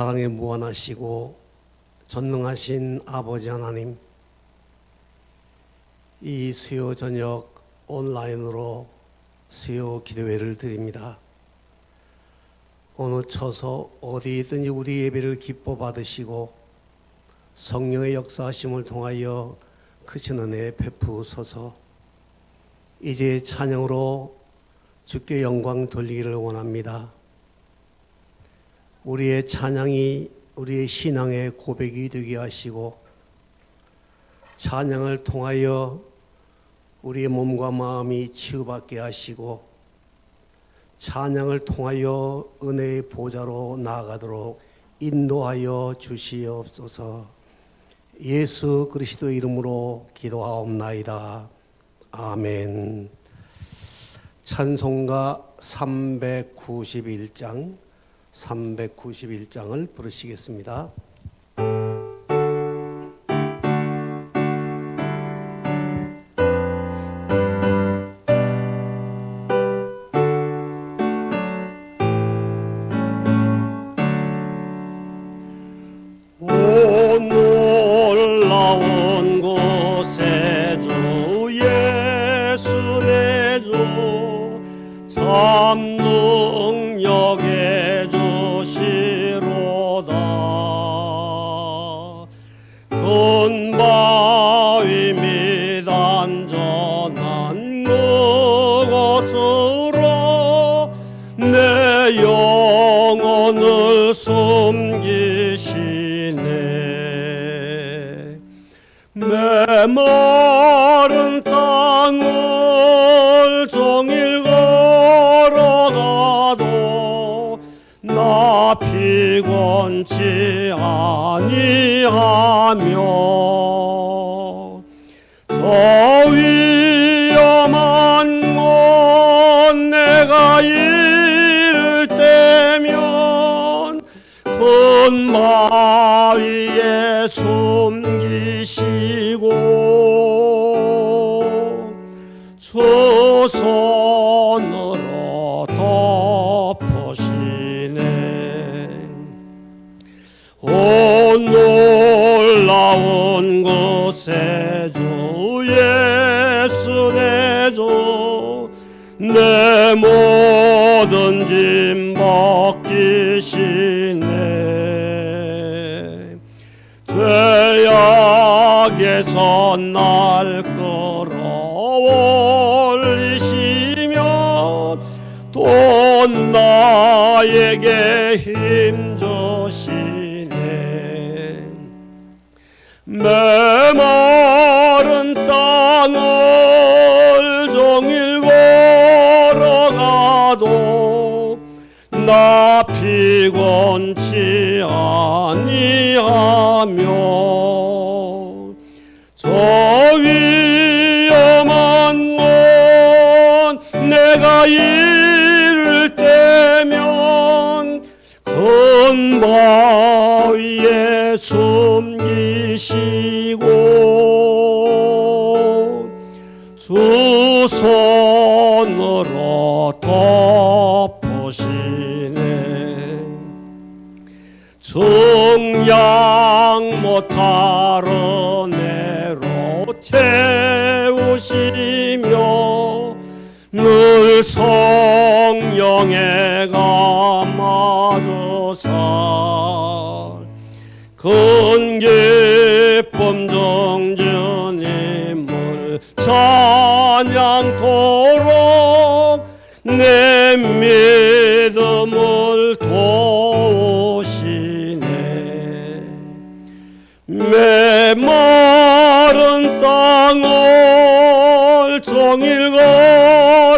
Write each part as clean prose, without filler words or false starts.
사랑에 무한하시고 전능하신 아버지 하나님, 이 수요 저녁 온라인으로 수요 기도회를 드립니다. 어느 처소 어디든지 우리 예배를 기뻐 받으시고 성령의 역사하심을 통하여 크신 은혜 베푸소서. 이제 찬양으로 주께 영광 돌리기를 원합니다. 우리의 찬양이 우리의 신앙의 고백이 되게 하시고, 찬양을 통하여 우리의 몸과 마음이 치유받게 하시고, 찬양을 통하여 은혜의 보좌로 나아가도록 인도하여 주시옵소서. 예수 그리스도 이름으로 기도하옵나이다. 아멘. 찬송가 391장을 부르시겠습니다. 놀라운 곳에 주 예수 내 주 참 능력의 주시로다. 큰 바위 및 안전한 그곳으로 내 영혼을 숨기시네. 메마른 땅을 종일 걸어가도 나 피곤치 아니하며, 저 위험한 곳 내가 이를 때면 큰 바위에 숨기시고 주 손으로 덮으시네. 오 놀라운 곳에 주 예수 내 주 내 모든 짐 벗기시네. 죄악에서 날 끌어올리시며 또 나에게 힘 주시네. 메마른 땅을 종일 걸어가도 나 피곤치 아니하며, 저 위험한 곳 내가 이를 때면 큰 바위에 숨기시고 주 손으로 덮으시네. 정량 못하러 내로 채우시며 늘 성령에 감아주사 큰 기쁨 중 주님을 찬양토록 내 믿음을 도우시네. 메마른 땅을 종일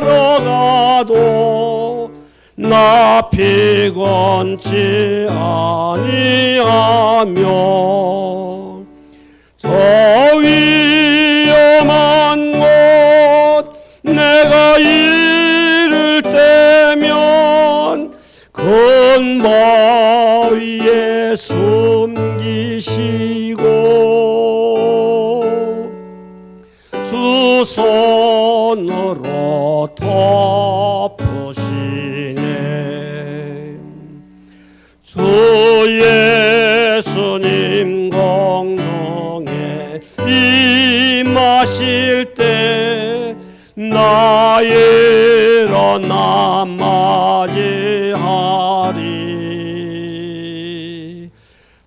걸어가도 나 피곤치 아니하며, 저 위험한 곳 내가 이를 때면 큰 바위에 숨기시고 주 손으로 덮으시네. 주의 일어나 맞이하리.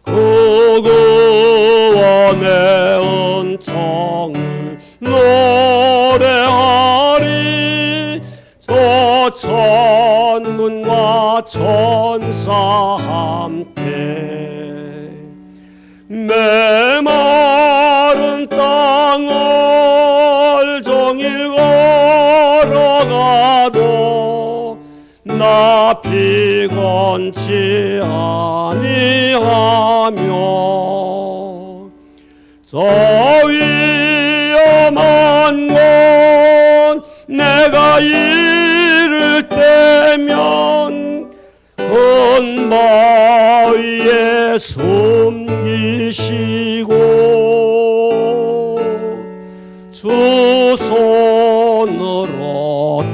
그 구원의 은총을 노래하리. 저 천군과 천사 함께 메마른 땅을 종일 걸어가도 나 피곤치 아니하며 저 위험한 곳 내가 이를 때면 큰 바위에 숨기시고 주 손으로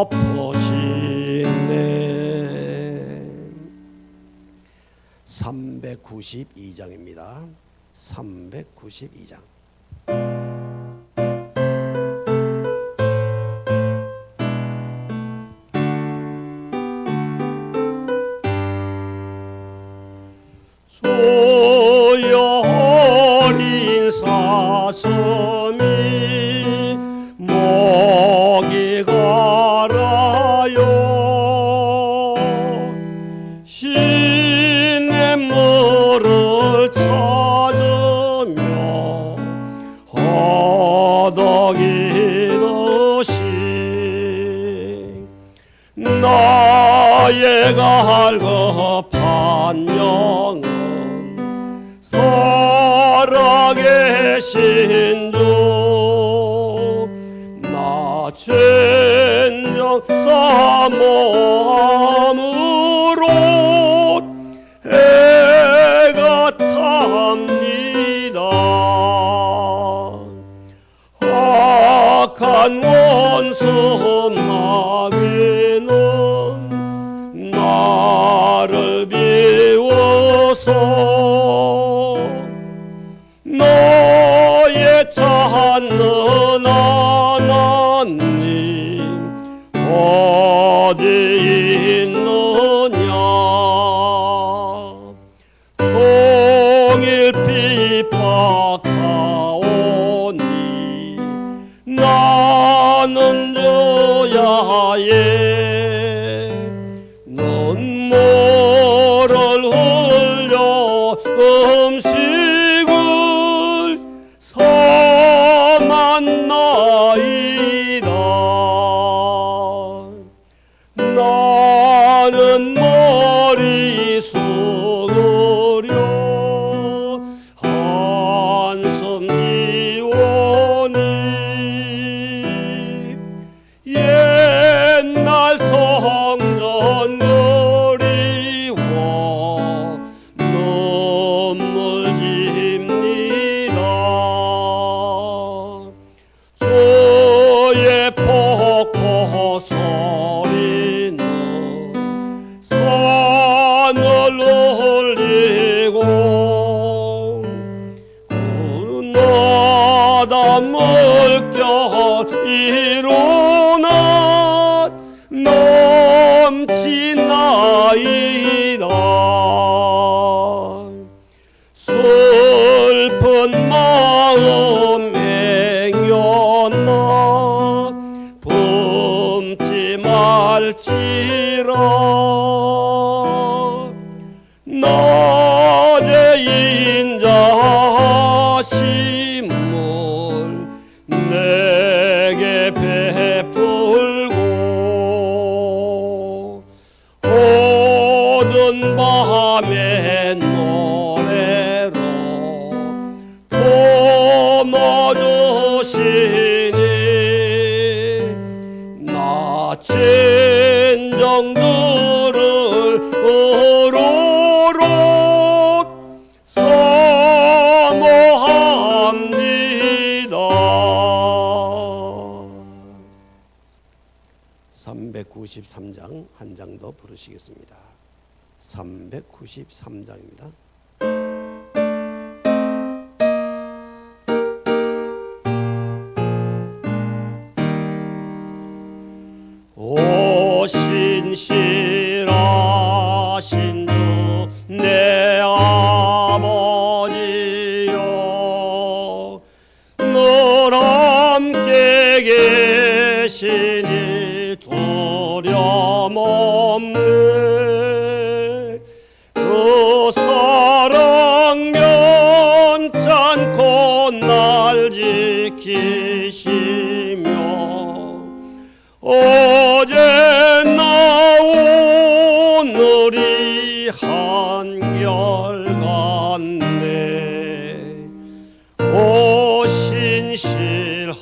덮으시네. 392장입니다. 392장. 주여 어린 사슴이 목이 갈아요. 시냇물을 찾으며 허덕이듯이 나의 갈급한 영혼 살아계신 주 나 진정 사모함으로 애가 탑니다. 악한 원수 마귀는 나를 비워서 너의 찾는 하나님 어디 있느냐. 종일 핍박하오니 나는 줘야 해. 눈물을 흘려 음식을 삼았나이다. 나는 머리 숙으려 한숨 지오니 옛날 성전 그리워 눈물 집니다. 주의 폭포 소리는 산을 울리고 나다 물결 일어나 넘치나이다. 슬픈 마음 행여나 품지 말지라. 낮에 인자하심을 내게 베풀고 오든 밤의 노래로 품어주시니 나 진정 주를 어로로 사모합니다. 393장 한 장 더 부르시겠습니다. 393장입니다. 신실하신 주 내 아버지여, 늘 함께 계시니 두려움없네. 그 사랑 면찮고 날 지키시며 어제나 오늘이 한결같네. 오 신실하신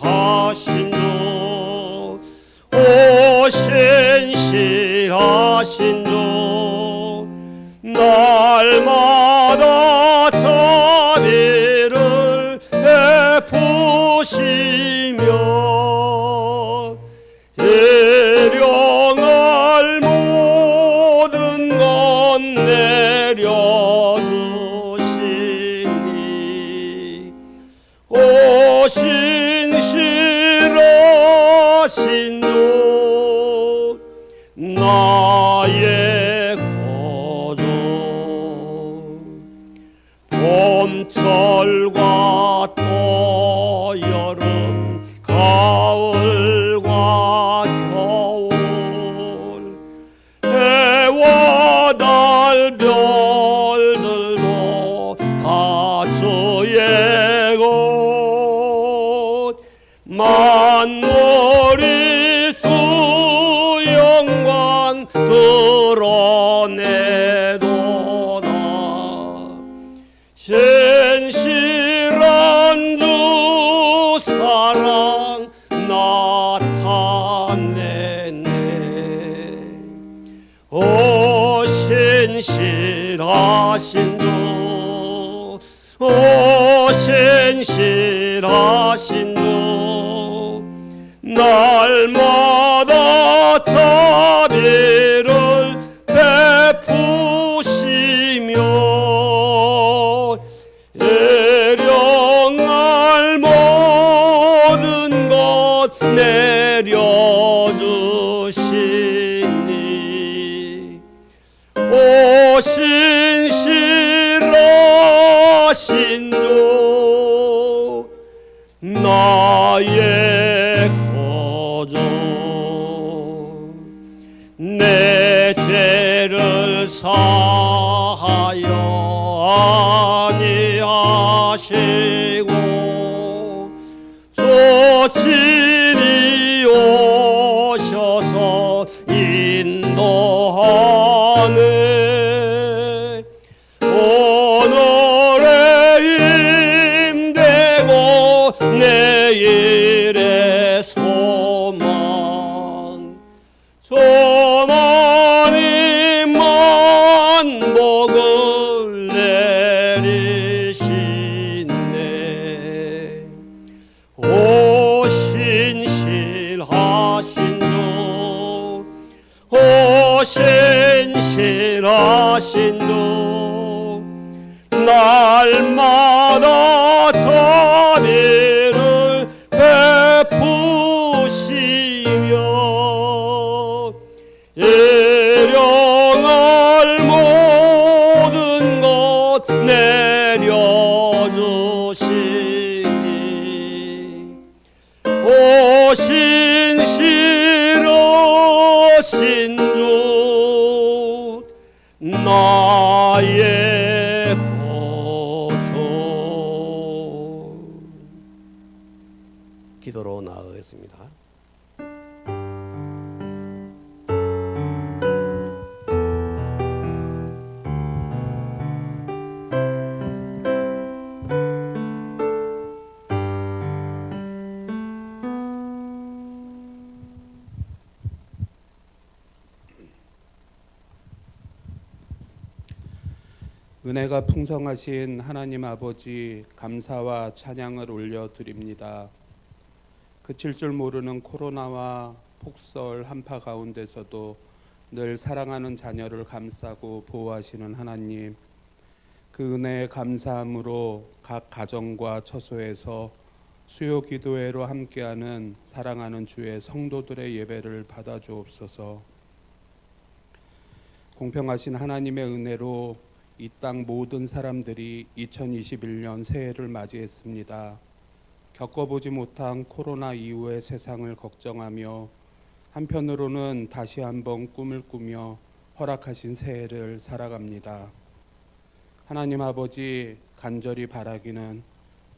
주, 오 신실하신 주, 날마다 자비를 베푸시며 일용할 모든 것 내려주시니 오 신실하신 주 나의 구주. 봄철과 또 여름 가을과 겨울 해와 달 별들도 다 주의 것. 만물이 주 영광 드러내도다. 신실한 주 사랑 나타내네. 오 신실하신 주, 오 신실하신 주, 날마다 자비를 베푸시며 일용할 모든 것 내려주시니 오 신실하신 주 나의 구주. 내 죄를 사하여 아니하시고 조치리 오셔서 인도하네. 오늘의 힘되고 내일의 소망, 소망이 만복을 내리시네. 오 신실하신 주, 오 신실하신 주, 날마다 자비를 베푸시며 일용할 모든 것 내려주시니 오 신실하신 주 나의 구주. 기도로 나아가겠습니다. 은혜가 풍성하신 하나님 아버지, 감사와 찬양을 올려드립니다. 그칠 줄 모르는 코로나와 폭설 한파 가운데서도 늘 사랑하는 자녀를 감싸고 보호하시는 하나님, 그 은혜에 감사함으로 각 가정과 처소에서 수요 기도회로 함께하는 사랑하는 주의 성도들의 예배를 받아주옵소서. 공평하신 하나님의 은혜로 이 땅 모든 사람들이 2021년 새해를 맞이했습니다. 겪어보지 못한 코로나 이후의 세상을 걱정하며 한편으로는 다시 한번 꿈을 꾸며 허락하신 새해를 살아갑니다. 하나님 아버지, 간절히 바라기는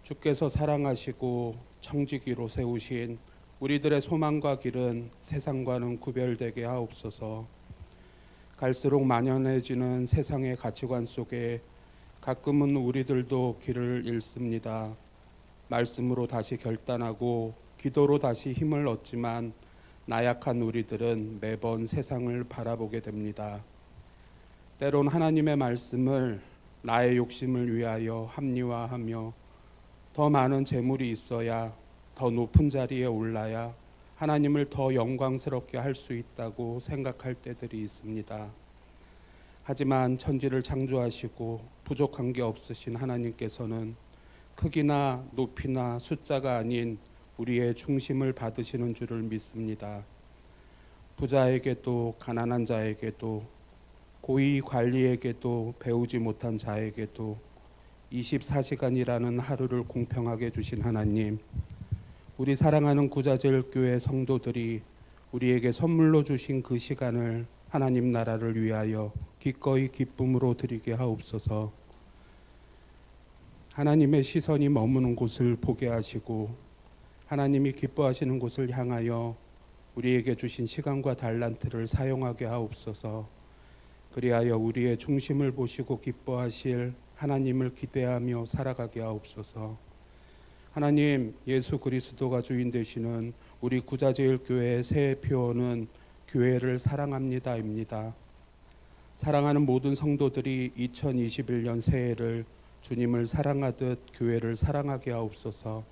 주께서 사랑하시고 청지기로 세우신 우리들의 소망과 길은 세상과는 구별되게 하옵소서. 갈수록 만연해지는 세상의 가치관 속에 가끔은 우리들도 길을 잃습니다. 말씀으로 다시 결단하고 기도로 다시 힘을 얻지만 나약한 우리들은 매번 세상을 바라보게 됩니다. 때론 하나님의 말씀을 나의 욕심을 위하여 합리화하며 더 많은 재물이 있어야, 더 높은 자리에 올라야 하나님을 더 영광스럽게 할 수 있다고 생각할 때들이 있습니다. 하지만 천지를 창조하시고 부족한 게 없으신 하나님께서는 크기나 높이나 숫자가 아닌 우리의 중심을 받으시는 줄을 믿습니다. 부자에게도 가난한 자에게도 고위 관리에게도 배우지 못한 자에게도 24시간이라는 하루를 공평하게 주신 하나님, 우리 사랑하는 구자제일교회 성도들이 우리에게 선물로 주신 그 시간을 하나님 나라를 위하여 기꺼이 기쁨으로 드리게 하옵소서. 하나님의 시선이 머무는 곳을 보게 하시고 하나님이 기뻐하시는 곳을 향하여 우리에게 주신 시간과 달란트를 사용하게 하옵소서. 그리하여 우리의 중심을 보시고 기뻐하실 하나님을 기대하며 살아가게 하옵소서. 하나님, 예수 그리스도가 주인 되시는 우리 구자제일교회의 새해 표어는 교회를 사랑합니다입니다. 사랑하는 모든 성도들이 2021년 새해를 주님을 사랑하듯 교회를 사랑하게 하옵소서.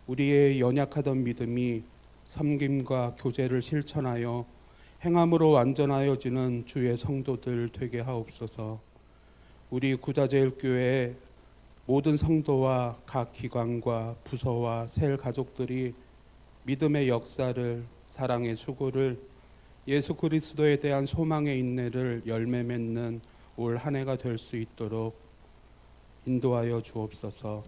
우리의 연약하던 믿음이 섬김과 교제를 실천하여 행함으로 완전하여지는 주의 성도들 되게 하옵소서. 우리 구자제일교회의 모든 성도와 각 기관과 부서와 셀 가족들이 믿음의 역사를, 사랑의 수고를, 예수 그리스도에 대한 소망의 인내를 열매 맺는 올 한 해가 될 수 있도록 인도하여 주옵소서.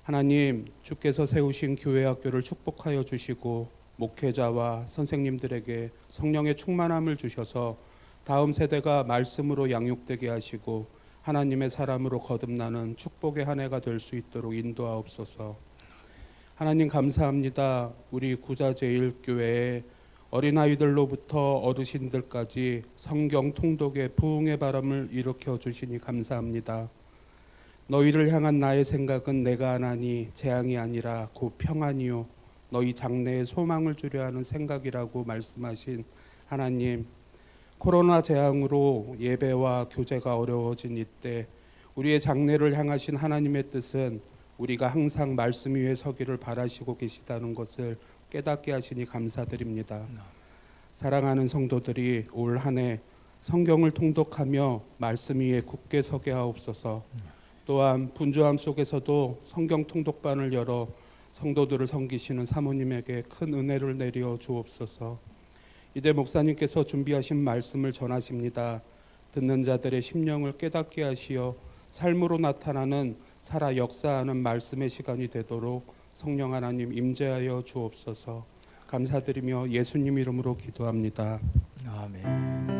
하나님, 주께서 세우신 교회 학교를 축복하여 주시고 목회자와 선생님들에게 성령의 충만함을 주셔서 다음 세대가 말씀으로 양육되게 하시고 하나님의 사람으로 거듭나는 축복의 한 해가 될 수 있도록 인도하옵소서. 하나님 감사합니다. 우리 구자제일교회의 어린아이들로부터 어르신들까지 성경 통독의 부흥의 바람을 일으켜 주시니 감사합니다. 너희를 향한 나의 생각은 내가 하나니 재앙이 아니라 곧 평안이요 너희 장래에 소망을 주려 하는 생각이라고 말씀하신 하나님, 코로나 재앙으로 예배와 교제가 어려워진 이때 우리의 장래를 향하신 하나님의 뜻은 우리가 항상 말씀 위에 서기를 바라시고 계시다는 것을 깨닫게 하시니 감사드립니다. 사랑하는 성도들이 올 한 해 성경을 통독하며 말씀 위에 굳게 서게 하옵소서. 또한 분주함 속에서도 성경 통독반을 열어 성도들을 섬기시는 사모님에게 큰 은혜를 내려 주옵소서. 이제 목사님께서 준비하신 말씀을 전하십니다. 듣는 자들의 심령을 깨닫게 하시어 삶으로 나타나는 살아 역사하는 말씀의 시간이 되도록 성령 하나님 임재하여 주옵소서. 감사드리며 예수님 이름으로 기도합니다. 아멘.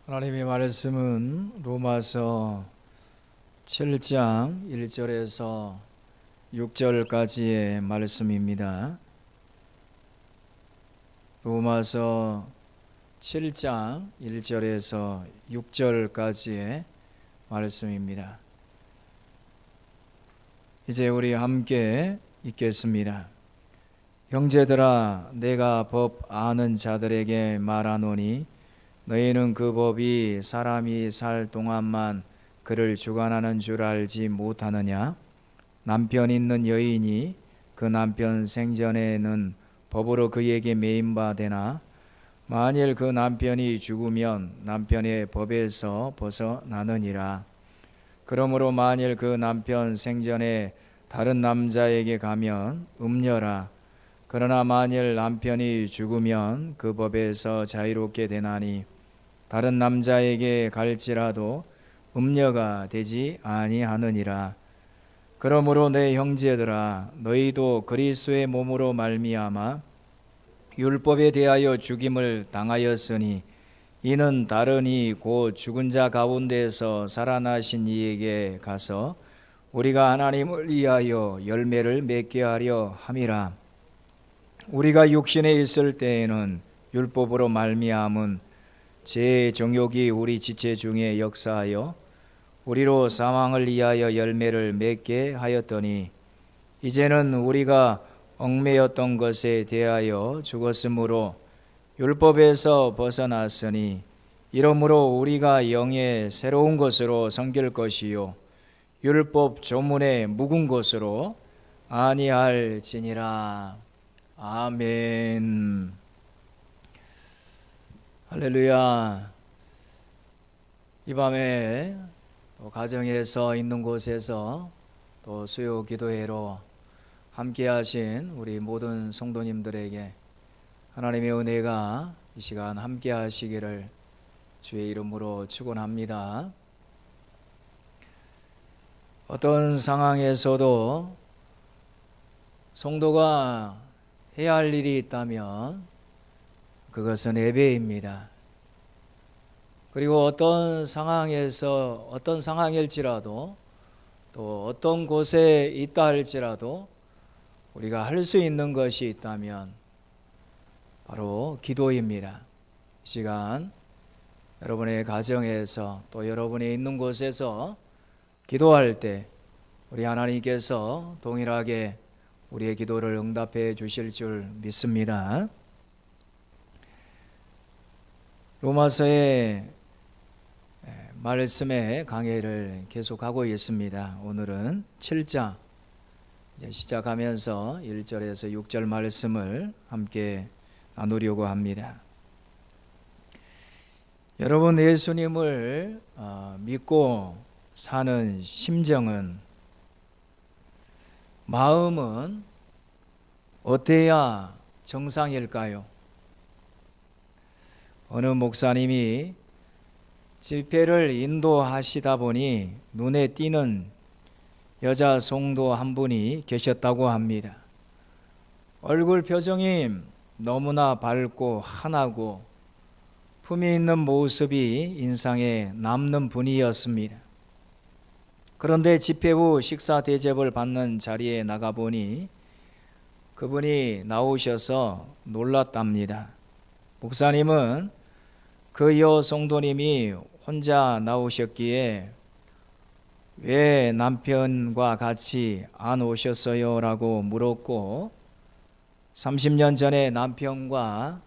하나님의 말씀은 로마서 7장 1절에서 6절까지의 말씀입니다. 로마서 7장 1절에서 6절까지의 말씀입니다. 이제 우리 함께 읽겠습니다. 형제들아, 내가 법 아는 자들에게 말하노니 너희는 그 법이 사람이 살 동안만 그를 주관하는 줄 알지 못하느냐? 남편 있는 여인이 그 남편 생전에는 법으로 그에게 매인 바 되나? 만일 그 남편이 죽으면 남편의 법에서 벗어나느니라. 그러므로 만일 그 남편 생전에 다른 남자에게 가면 음녀라. 그러나 만일 남편이 죽으면 그 법에서 자유롭게 되나니 다른 남자에게 갈지라도 음녀가 되지 아니하느니라. 그러므로 내 형제들아, 너희도 그리스도의 몸으로 말미암아 율법에 대하여 죽임을 당하였으니 이는 다른 곧 죽은 자 가운데서 살아나신 이에게 가서 우리가 하나님을 위하여 열매를 맺게 하려 함이라. 우리가 육신에 있을 때에는 율법으로 말미암은 제 정욕이 우리 지체 중에 역사하여 우리로 사망을 위하여 열매를 맺게 하였더니 이제는 우리가 얽매였던 것에 대하여 죽었으므로 율법에서 벗어났으니 이러므로 우리가 영의 새로운 것으로 섬길 것이요 율법 조문에 묵은 것으로 아니할지니라. 아멘. 할렐루야. 이 밤에 또 가정에서 있는 곳에서 또 수요 기도회로 함께 하신 우리 모든 성도님들에게 하나님의 은혜가 이 시간 함께 하시기를 주의 이름으로 축원합니다. 어떤 상황에서도 성도가 해야 할 일이 있다면 그것은 예배입니다. 그리고 어떤 상황에서 어떤 상황일지라도 또 어떤 곳에 있다 할지라도 우리가 할 수 있는 것이 있다면 바로 기도입니다. 이 시간 여러분의 가정에서 또 여러분이 있는 곳에서 기도할 때 우리 하나님께서 동일하게 우리의 기도를 응답해 주실 줄 믿습니다. 로마서의 말씀의 강해를 계속하고 있습니다. 오늘은 7장 이제 시작하면서 1절에서 6절 말씀을 함께 나누려고 합니다. 여러분, 예수님을 믿고 사는 심정은, 마음은 어때야 정상일까요? 어느 목사님이 집회를 인도하시다 보니 눈에 띄는 여자 성도 한 분이 계셨다고 합니다. 얼굴 표정이 너무나 밝고 환하고 품이 있는 모습이 인상에 남는 분이었습니다. 그런데 집회 후 식사 대접을 받는 자리에 나가보니 그분이 나오셔서 놀랐답니다. 목사님은 그 여성도님이 혼자 나오셨기에 왜 남편과 같이 안 오셨어요? 라고 물었고 30년 전에 남편과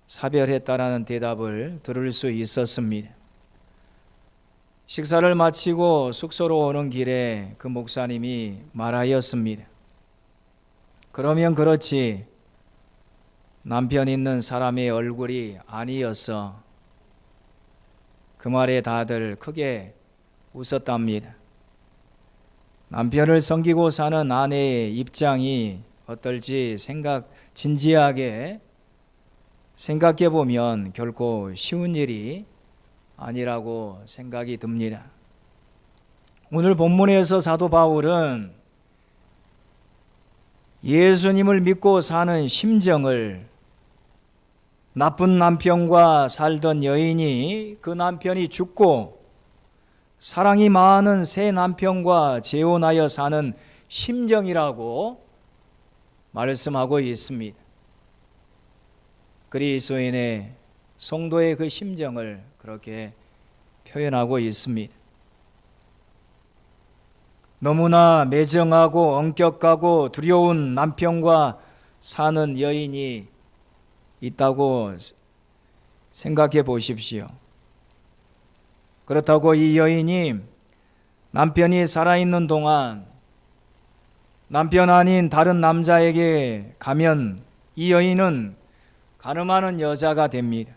사별했다라는 대답을 들을 수 있었습니다. 식사를 마치고 숙소로 오는 길에 그 목사님이 말하였습니다. 그러면 그렇지, 남편 있는 사람의 얼굴이 아니었어. 그 말에 다들 크게 웃었답니다. 남편을 섬기고 사는 아내의 입장이 어떨지 진지하게 생각해 보면 결코 쉬운 일이 아니라고 생각이 듭니다. 오늘 본문에서 사도 바울은 예수님을 믿고 사는 심정을, 나쁜 남편과 살던 여인이 그 남편이 죽고 사랑이 많은 새 남편과 재혼하여 사는 심정이라고 말씀하고 있습니다. 그리스도인의 성도의 그 심정을 그렇게 표현하고 있습니다. 너무나 매정하고 엄격하고 두려운 남편과 사는 여인이 있다고 생각해 보십시오. 그렇다고 이 여인이 남편이 살아있는 동안 남편 아닌 다른 남자에게 가면 이 여인은 가늠하는 여자가 됩니다.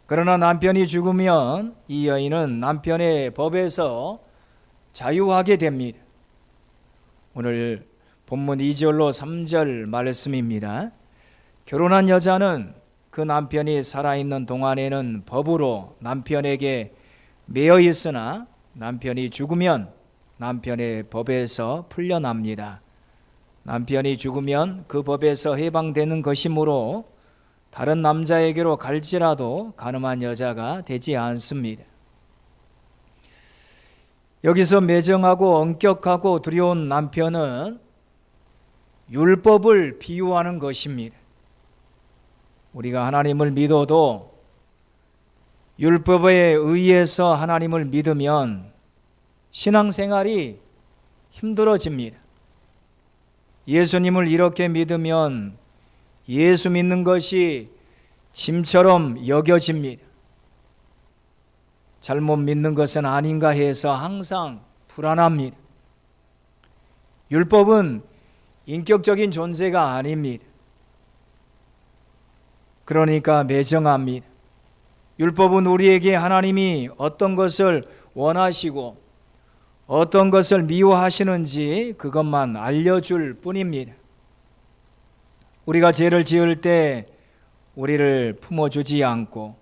그러나 남편이 죽으면 이 여인은 남편의 법에서 자유하게 됩니다. 오늘 본문 2절로 3절 말씀입니다. 결혼한 여자는 그 남편이 살아있는 동안에는 법으로 남편에게 매여 있으나 남편이 죽으면 남편의 법에서 풀려납니다. 남편이 죽으면 그 법에서 해방되는 것이므로 다른 남자에게로 갈지라도 가늠한 여자가 되지 않습니다. 여기서 매정하고 엄격하고 두려운 남편은 율법을 비유하는 것입니다. 우리가 하나님을 믿어도 율법에 의해서 하나님을 믿으면 신앙생활이 힘들어집니다. 예수님을 이렇게 믿으면 예수 믿는 것이 짐처럼 여겨집니다. 잘못 믿는 것은 아닌가 해서 항상 불안합니다. 율법은 인격적인 존재가 아닙니다. 그러니까 매정합니다. 율법은 우리에게 하나님이 어떤 것을 원하시고 어떤 것을 미워하시는지 그것만 알려줄 뿐입니다. 우리가 죄를 지을 때 우리를 품어주지 않고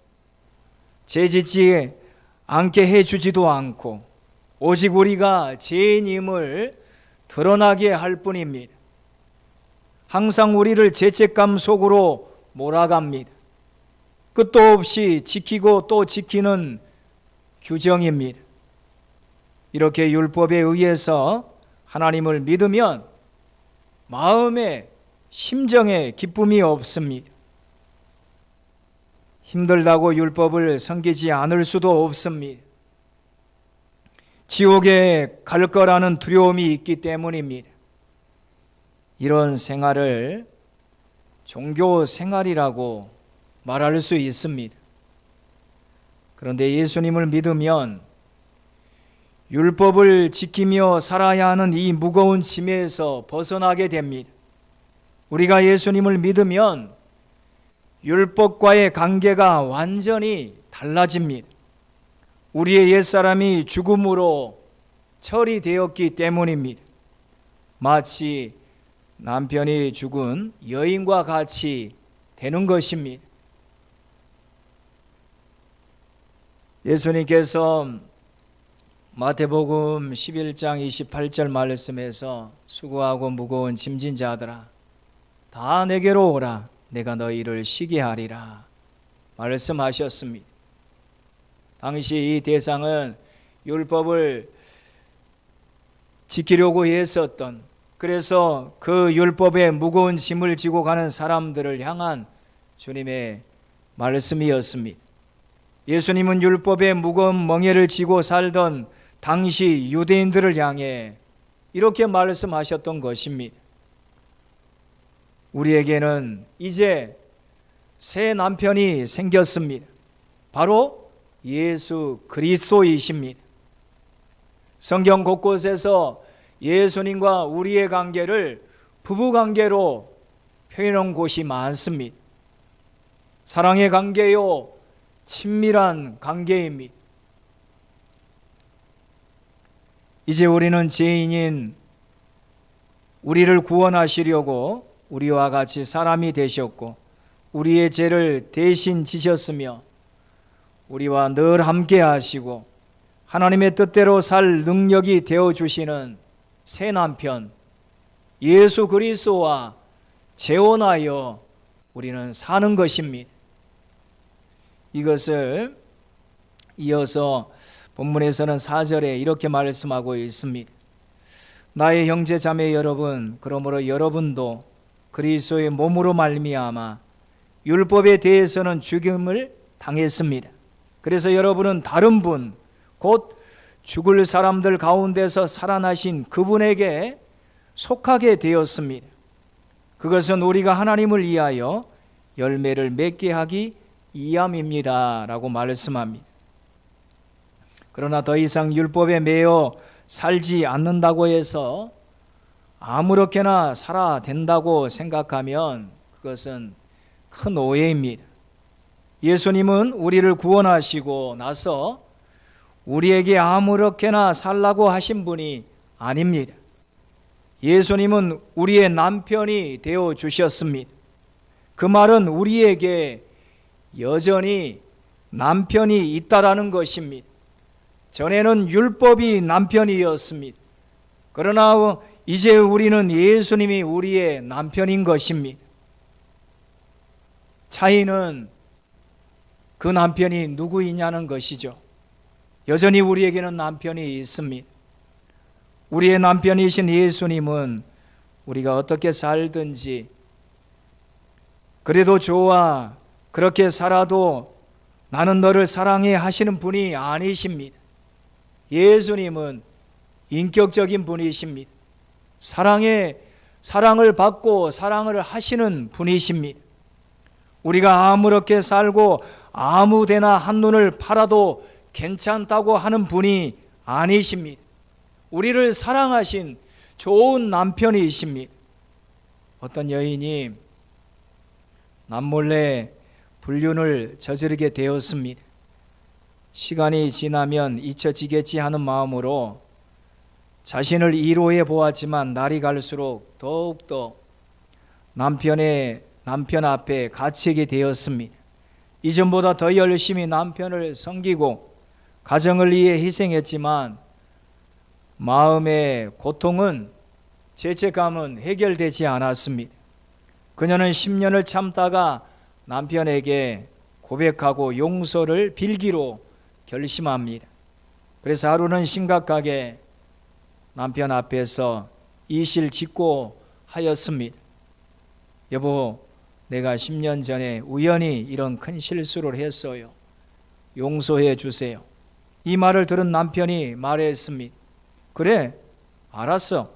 죄 짓지 않게 해주지도 않고 오직 우리가 죄인임을 드러나게 할 뿐입니다. 항상 우리를 죄책감 속으로 몰아갑니다. 끝도 없이 지키고 또 지키는 규정입니다. 이렇게 율법에 의해서 하나님을 믿으면 마음에 심정에 기쁨이 없습니다. 힘들다고 율법을 섬기지 않을 수도 없습니다. 지옥에 갈 거라는 두려움이 있기 때문입니다. 이런 생활을 종교 생활이라고 말할 수 있습니다. 그런데 예수님을 믿으면 율법을 지키며 살아야 하는 이 무거운 짐에서 벗어나게 됩니다. 우리가 예수님을 믿으면 율법과의 관계가 완전히 달라집니다. 우리의 옛사람이 죽음으로 처리되었기 때문입니다. 마치 남편이 죽은 여인과 같이 되는 것입니다. 예수님께서 마태복음 11장 28절 말씀에서 수고하고 무거운 짐진 자들아 다 내게로 오라 내가 너희를 쉬게 하리라 말씀하셨습니다. 당시 이 대상은 율법을 지키려고 했었던, 그래서 그 율법의 무거운 짐을 지고 가는 사람들을 향한 주님의 말씀이었습니다. 예수님은 율법의 무거운 멍에를 지고 살던 당시 유대인들을 향해 이렇게 말씀하셨던 것입니다. 우리에게는 이제 새 남편이 생겼습니다. 바로 예수 그리스도이십니다. 성경 곳곳에서 예수님과 우리의 관계를 부부관계로 표현한 곳이 많습니다. 사랑의 관계요, 친밀한 관계입니다. 이제 우리는 죄인인 우리를 구원하시려고 우리와 같이 사람이 되셨고 우리의 죄를 대신 지셨으며 우리와 늘 함께 하시고 하나님의 뜻대로 살 능력이 되어주시는 새 남편 예수 그리스도와 재혼하여 우리는 사는 것입니다. 이것을 이어서 본문에서는 4절에 이렇게 말씀하고 있습니다. 나의 형제 자매 여러분, 그러므로 여러분도 그리스도의 몸으로 말미암아 율법에 대해서는 죽임을 당했습니다. 그래서 여러분은 다른 분, 곧 죽을 사람들 가운데서 살아나신 그분에게 속하게 되었습니다. 그것은 우리가 하나님을 위하여 열매를 맺게 하기 이함입니다 라고 말씀합니다. 그러나 더 이상 율법에 매여 살지 않는다고 해서 아무렇게나 살아야 된다고 생각하면 그것은 큰 오해입니다. 예수님은 우리를 구원하시고 나서 우리에게 아무렇게나 살라고 하신 분이 아닙니다. 예수님은 우리의 남편이 되어 주셨습니다. 그 말은 우리에게 여전히 남편이 있다라는 것입니다. 전에는 율법이 남편이었습니다. 그러나 이제 우리는 예수님이 우리의 남편인 것입니다. 차이는 그 남편이 누구이냐는 것이죠. 여전히 우리에게는 남편이 있습니다. 우리의 남편이신 예수님은 우리가 어떻게 살든지 그래도 좋아, 그렇게 살아도 나는 너를 사랑해 하시는 분이 아니십니다. 예수님은 인격적인 분이십니다. 사랑을 받고 사랑을 하시는 분이십니다. 우리가 아무렇게 살고 아무데나 한눈을 팔아도 괜찮다고 하는 분이 아니십니다. 우리를 사랑하신 좋은 남편이십니다. 어떤 여인이 남몰래 불륜을 저지르게 되었습니다. 시간이 지나면 잊혀지겠지 하는 마음으로 자신을 위로해 보았지만 날이 갈수록 더욱더 남편 앞에 갇히게 되었습니다. 이전보다 더 열심히 남편을 섬기고 가정을 위해 희생했지만 마음의 고통은, 죄책감은 해결되지 않았습니다. 그녀는 10년을 참다가 남편에게 고백하고 용서를 빌기로 결심합니다. 그래서 하루는 심각하게 남편 앞에서 이실 직고 하였습니다. 여보, 내가 10년 전에 우연히 이런 큰 실수를 했어요. 용서해 주세요. 이 말을 들은 남편이 말했습니다. 그래, 알았어.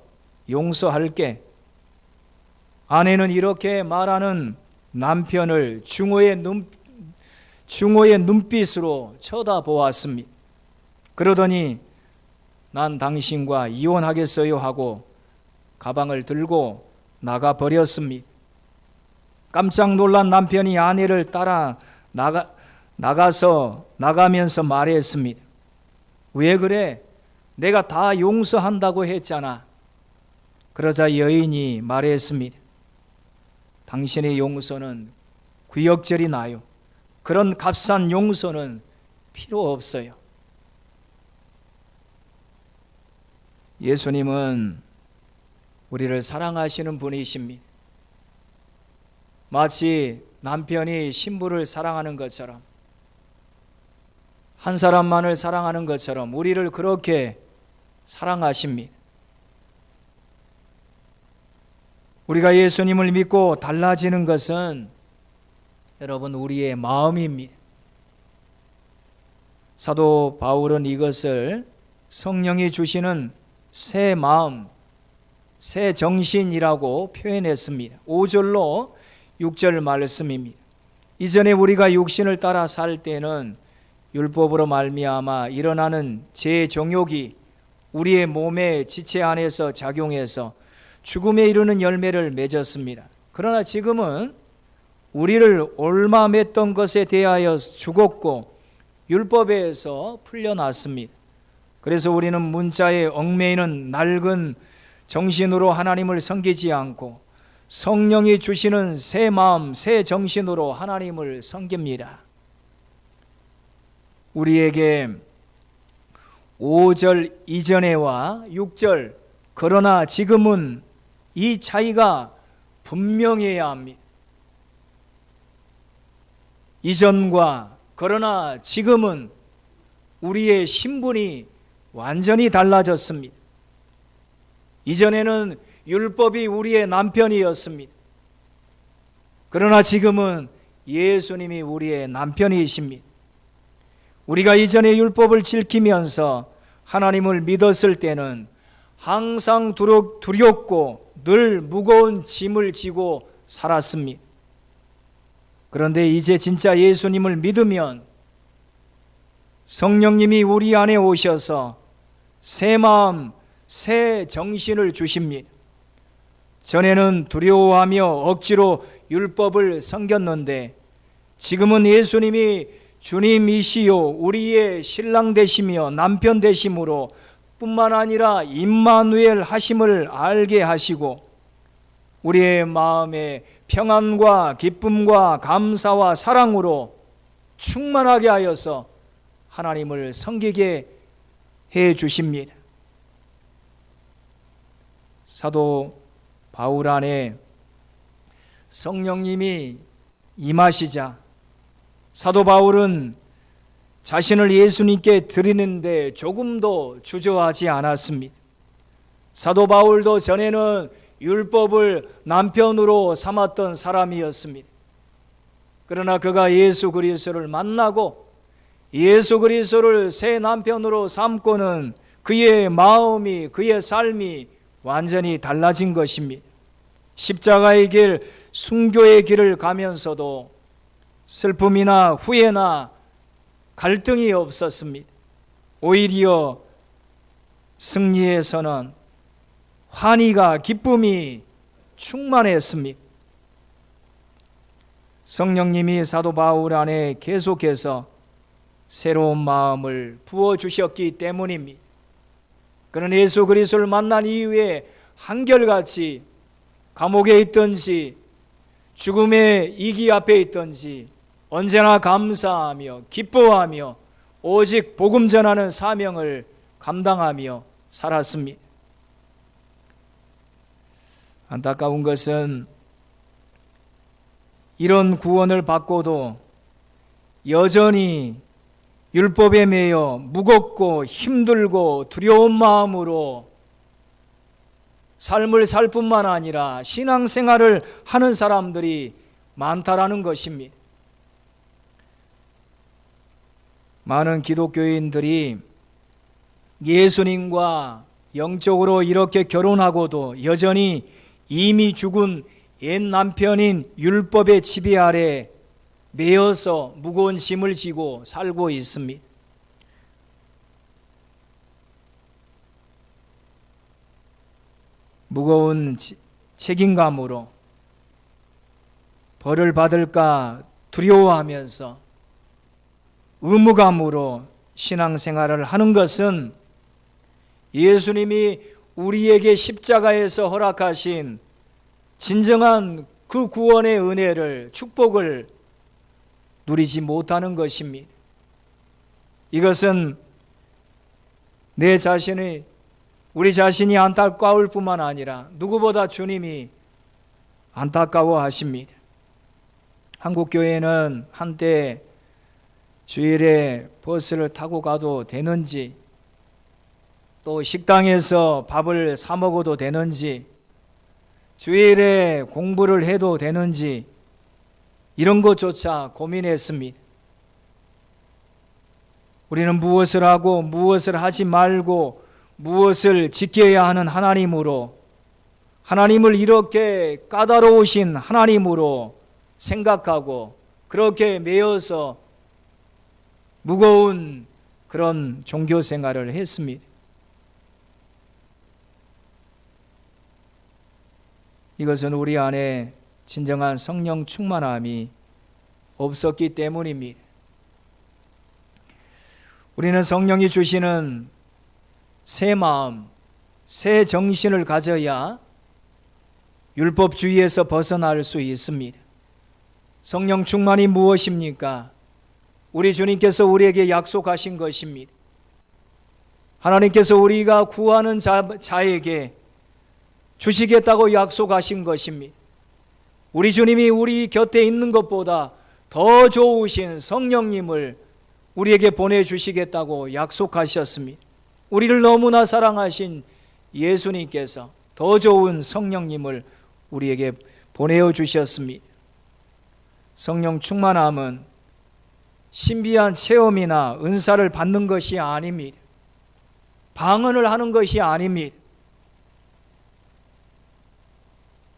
용서할게. 아내는 이렇게 말하는 남편을 중호의 눈빛으로 쳐다보았습니다. 그러더니 난 당신과 이혼하겠어요 하고 가방을 들고 나가버렸습니다. 깜짝 놀란 남편이 아내를 따라 나가면서 말했습니다. 왜 그래? 내가 다 용서한다고 했잖아. 그러자 여인이 말했습니다. 당신의 용서는 구역질이 나요. 그런 값싼 용서는 필요 없어요. 예수님은 우리를 사랑하시는 분이십니다. 마치 남편이 신부를 사랑하는 것처럼, 한 사람만을 사랑하는 것처럼 우리를 그렇게 사랑하십니다. 우리가 예수님을 믿고 달라지는 것은 여러분 우리의 마음입니다. 사도 바울은 이것을 성령이 주시는 새 마음, 새 정신이라고 표현했습니다. 5절로 6절 말씀입니다. 이전에 우리가 육신을 따라 살 때는 율법으로 말미암아 일어나는 제 정욕이 우리의 몸의 지체 안에서 작용해서 죽음에 이르는 열매를 맺었습니다. 그러나 지금은 우리를 얽매였던 것에 대하여 죽었고 율법에서 풀려났습니다. 그래서 우리는 문자에 얽매이는 낡은 정신으로 하나님을 섬기지 않고 성령이 주시는 새 마음, 새 정신으로 하나님을 섬깁니다. 우리에게 5절 이전에와 6절 그러나 지금은 이 차이가 분명해야 합니다. 이전과 그러나 지금은 우리의 신분이 완전히 달라졌습니다. 이전에는 율법이 우리의 남편이었습니다. 그러나 지금은 예수님이 우리의 남편이십니다. 우리가 이전에 율법을 지키면서 하나님을 믿었을 때는 항상 두렵고 늘 무거운 짐을 지고 살았습니다. 그런데 이제 진짜 예수님을 믿으면 성령님이 우리 안에 오셔서 새 마음, 새 정신을 주십니다. 전에는 두려워하며 억지로 율법을 섬겼는데 지금은 예수님이 주님이시요 우리의 신랑 되시며 남편 되심으로 뿐만 아니라 임마누엘 하심을 알게 하시고 우리의 마음에 평안과 기쁨과 감사와 사랑으로 충만하게 하여서 하나님을 섬기게 해 주십니다. 사도 바울 안에 성령님이 임하시자 사도 바울은 자신을 예수님께 드리는데 조금도 주저하지 않았습니다. 사도 바울도 전에는 율법을 남편으로 삼았던 사람이었습니다. 그러나 그가 예수 그리스도를 만나고 예수 그리스도를 새 남편으로 삼고는 그의 마음이, 그의 삶이 완전히 달라진 것입니다. 십자가의 길, 순교의 길을 가면서도 슬픔이나 후회나 갈등이 없었습니다. 오히려 승리에서는 환희가, 기쁨이 충만했습니다. 성령님이 사도 바울 안에 계속해서 새로운 마음을 부어주셨기 때문입니다. 그는 예수 그리스도를 만난 이후에 한결같이 감옥에 있든지 죽음의 이기 앞에 있든지 언제나 감사하며 기뻐하며 오직 복음 전하는 사명을 감당하며 살았습니다. 안타까운 것은 이런 구원을 받고도 여전히 율법에 매여 무겁고 힘들고 두려운 마음으로 삶을 살 뿐만 아니라 신앙생활을 하는 사람들이 많다라는 것입니다. 많은 기독교인들이 예수님과 영적으로 이렇게 결혼하고도 여전히 이미 죽은 옛 남편인 율법의 지배 아래 매여서 무거운 짐을 지고 살고 있습니다. 무거운 책임감으로 벌을 받을까 두려워하면서 의무감으로 신앙생활을 하는 것은 예수님이 우리에게 십자가에서 허락하신 진정한 그 구원의 은혜를, 축복을 누리지 못하는 것입니다. 이것은 우리 자신이 안타까울 뿐만 아니라 누구보다 주님이 안타까워하십니다. 한국교회는 한때 주일에 버스를 타고 가도 되는지, 또 식당에서 밥을 사 먹어도 되는지, 주일에 공부를 해도 되는지 이런 것조차 고민했습니다. 우리는 무엇을 하고 무엇을 하지 말고 무엇을 지켜야 하는 하나님으로, 하나님을 이렇게 까다로우신 하나님으로 생각하고 그렇게 매여서 무거운 그런 종교 생활을 했습니다. 이것은 우리 안에 진정한 성령 충만함이 없었기 때문입니다. 우리는 성령이 주시는 새 마음, 새 정신을 가져야 율법주의에서 벗어날 수 있습니다. 성령 충만이 무엇입니까? 우리 주님께서 우리에게 약속하신 것입니다. 하나님께서 우리가 구하는 자에게 주시겠다고 약속하신 것입니다. 우리 주님이 우리 곁에 있는 것보다 더 좋으신 성령님을 우리에게 보내주시겠다고 약속하셨습니다. 우리를 너무나 사랑하신 예수님께서 더 좋은 성령님을 우리에게 보내어 주셨습니다. 성령 충만함은 신비한 체험이나 은사를 받는 것이 아닙니다. 방언을 하는 것이 아닙니다.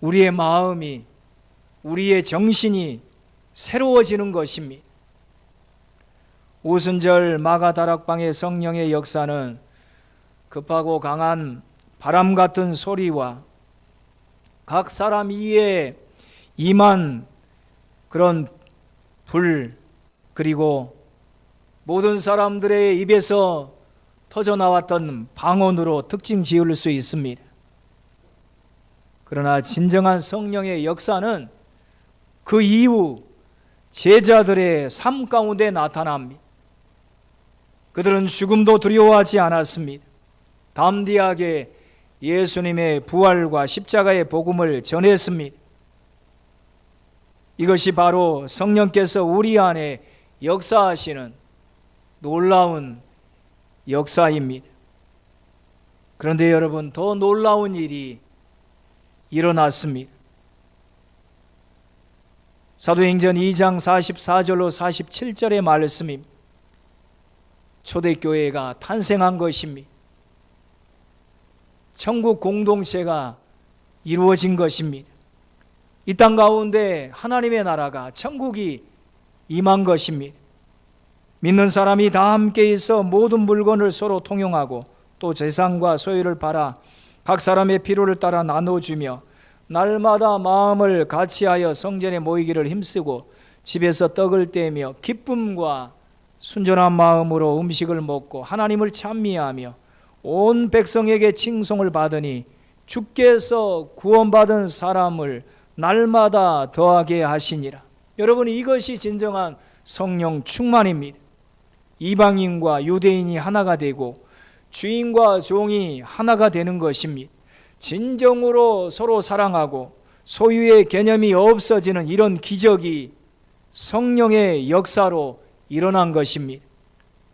우리의 마음이, 우리의 정신이 새로워지는 것입니다. 오순절 마가다락방의 성령의 역사는 급하고 강한 바람 같은 소리와 각 사람 이에 임한 그런 불, 그리고 모든 사람들의 입에서 터져 나왔던 방언으로 특징 지을 수 있습니다. 그러나 진정한 성령의 역사는 그 이후 제자들의 삶 가운데 나타납니다. 그들은 죽음도 두려워하지 않았습니다. 담대하게 예수님의 부활과 십자가의 복음을 전했습니다. 이것이 바로 성령께서 우리 안에 역사하시는 놀라운 역사입니다. 그런데 여러분, 더 놀라운 일이 일어났습니다. 사도행전 2장 44절로 47절의 말씀입니다. 초대교회가 탄생한 것입니다. 천국 공동체가 이루어진 것입니다. 이 땅 가운데 하나님의 나라가, 천국이 임한 것입니다. 믿는 사람이 다 함께 있어 모든 물건을 서로 통용하고 또 재산과 소유를 팔아 각 사람의 필요를 따라 나눠주며 날마다 마음을 같이하여 성전에 모이기를 힘쓰고 집에서 떡을 떼며 기쁨과 순전한 마음으로 음식을 먹고 하나님을 찬미하며 온 백성에게 칭송을 받으니 주께서 구원받은 사람을 날마다 더하게 하시니라. 여러분, 이것이 진정한 성령 충만입니다. 이방인과 유대인이 하나가 되고 주인과 종이 하나가 되는 것입니다. 진정으로 서로 사랑하고 소유의 개념이 없어지는 이런 기적이 성령의 역사로 일어난 것입니다.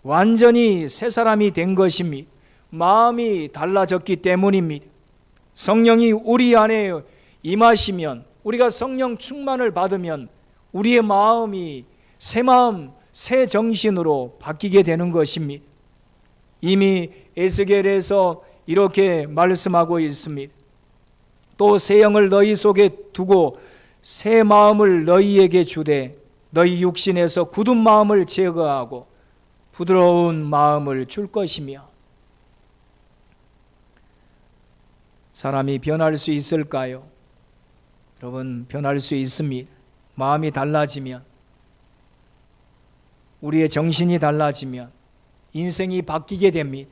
완전히 새 사람이 된 것입니다. 마음이 달라졌기 때문입니다. 성령이 우리 안에 임하시면, 우리가 성령 충만을 받으면 우리의 마음이 새 마음, 새 정신으로 바뀌게 되는 것입니다. 이미 에스겔에서 이렇게 말씀하고 있습니다. 또 새 영을 너희 속에 두고 새 마음을 너희에게 주되 너희 육신에서 굳은 마음을 제거하고 부드러운 마음을 줄 것이며. 사람이 변할 수 있을까요? 여러분, 변할 수 있습니다. 마음이 달라지면, 우리의 정신이 달라지면 인생이 바뀌게 됩니다.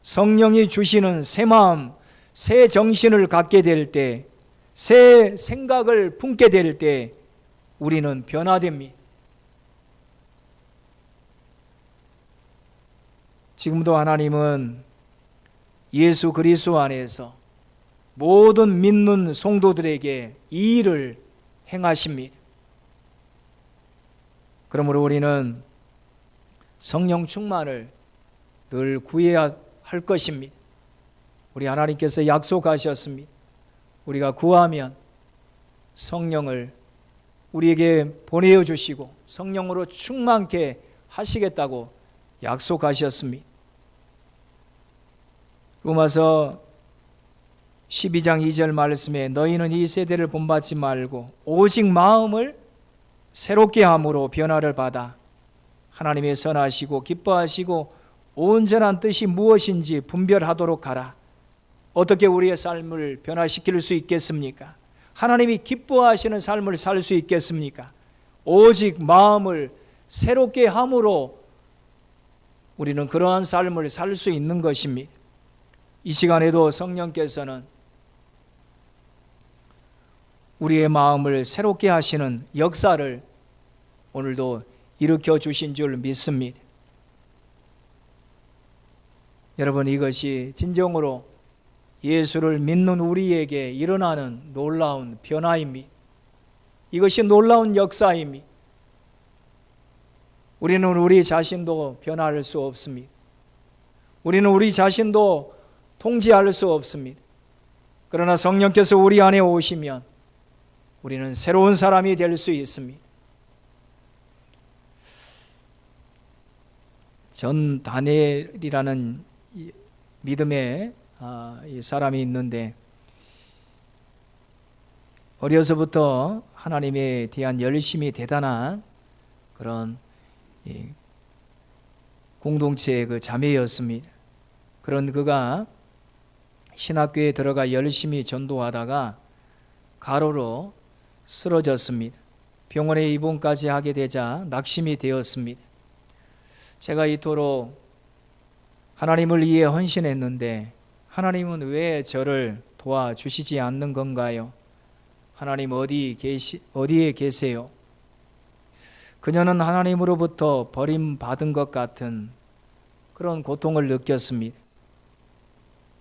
성령이 주시는 새 마음, 새 정신을 갖게 될 때, 새 생각을 품게 될 때 우리는 변화됩니다. 지금도 하나님은 예수 그리스도 안에서 모든 믿는 성도들에게 이 일을 행하십니다. 그러므로 우리는 성령 충만을 늘 구해야 할 것입니다. 우리 하나님께서 약속하셨습니다. 우리가 구하면 성령을 우리에게 보내어 주시고 성령으로 충만케 하시겠다고 약속하셨습니다. 로마서 12장 2절 말씀에 너희는 이 세대를 본받지 말고 오직 마음을 새롭게 함으로 변화를 받아 하나님의 선하시고 기뻐하시고 온전한 뜻이 무엇인지 분별하도록 하라. 어떻게 우리의 삶을 변화시킬 수 있겠습니까? 하나님이 기뻐하시는 삶을 살 수 있겠습니까? 오직 마음을 새롭게 함으로 우리는 그러한 삶을 살 수 있는 것입니다. 이 시간에도 성령께서는 우리의 마음을 새롭게 하시는 역사를 오늘도 일으켜 주신 줄 믿습니다. 여러분, 이것이 진정으로 예수를 믿는 우리에게 일어나는 놀라운 변화입니다. 이것이 놀라운 역사입니다. 우리는 우리 자신도 변화할 수 없습니다. 우리는 우리 자신도 통제할 수 없습니다. 그러나 성령께서 우리 안에 오시면 우리는 새로운 사람이 될 수 있습니다. 전 다니엘이라는 믿음의 사람이 있는데 어려서부터 하나님에 대한 열심이 대단한 그런 공동체의 그 자매였습니다. 그런 그가 신학교에 들어가 열심히 전도하다가 가로로 쓰러졌습니다. 병원에 입원까지 하게 되자 낙심이 되었습니다. 제가 이토록 하나님을 위해 헌신했는데 하나님은 왜 저를 도와주시지 않는 건가요? 하나님 어디에 계세요? 그녀는 하나님으로부터 버림받은 것 같은 그런 고통을 느꼈습니다.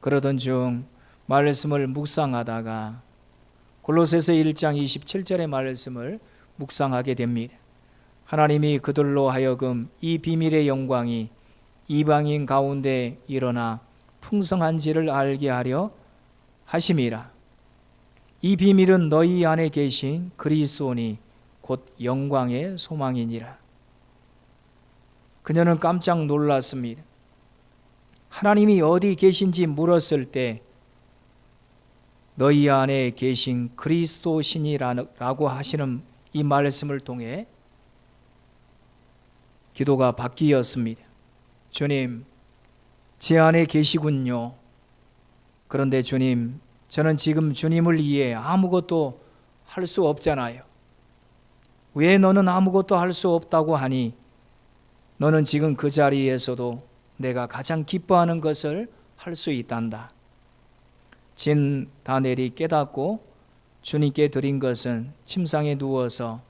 그러던 중 말씀을 묵상하다가 골로새서 1장 27절의 말씀을 묵상하게 됩니다. 하나님이 그들로 하여금 이 비밀의 영광이 이방인 가운데 일어나 풍성한지를 알게 하려 하심이라. 이 비밀은 너희 안에 계신 그리스도니 곧 영광의 소망이니라. 그녀는 깜짝 놀랐습니다. 하나님이 어디 계신지 물었을 때 너희 안에 계신 그리스도시니라고 하시는 이 말씀을 통해 기도가 바뀌었습니다. 주님, 제 안에 계시군요. 그런데 주님, 저는 지금 주님을 위해 아무것도 할 수 없잖아요. 왜 너는 아무것도 할 수 없다고 하니? 너는 지금 그 자리에서도 내가 가장 기뻐하는 것을 할 수 있단다. 진 다넬이 깨닫고 주님께 드린 것은 침상에 누워서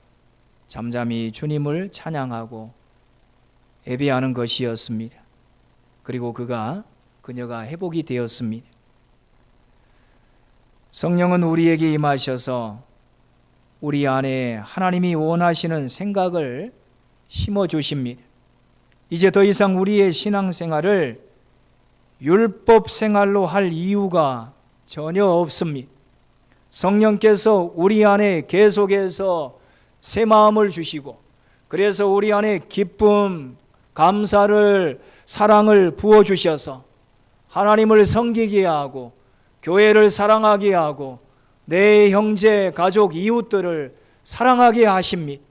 잠잠히 주님을 찬양하고 예배하는 것이었습니다. 그리고 그녀가 회복이 되었습니다. 성령은 우리에게 임하셔서 우리 안에 하나님이 원하시는 생각을 심어주십니다. 이제 더 이상 우리의 신앙생활을 율법 생활로 할 이유가 전혀 없습니다. 성령께서 우리 안에 계속해서 새 마음을 주시고, 그래서 우리 안에 기쁨, 감사를, 사랑을 부어주셔서 하나님을 섬기게 하고 교회를 사랑하게 하고 내 형제, 가족, 이웃들을 사랑하게 하십니다.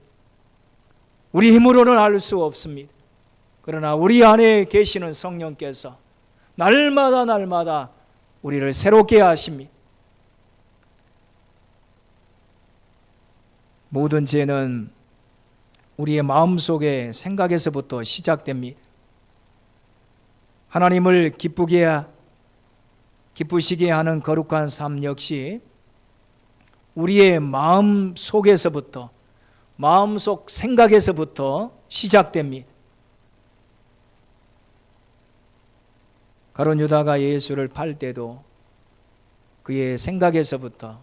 우리 힘으로는 알 수 없습니다. 그러나 우리 안에 계시는 성령께서 날마다 우리를 새롭게 하십니다. 모든 죄는 우리의 마음속의 생각에서부터 시작됩니다. 하나님을 기쁘시게 하는 거룩한 삶 역시 우리의 마음 속에서부터, 마음속 생각에서부터 시작됩니다. 가룟 유다가 예수를 팔 때도 그의 생각에서부터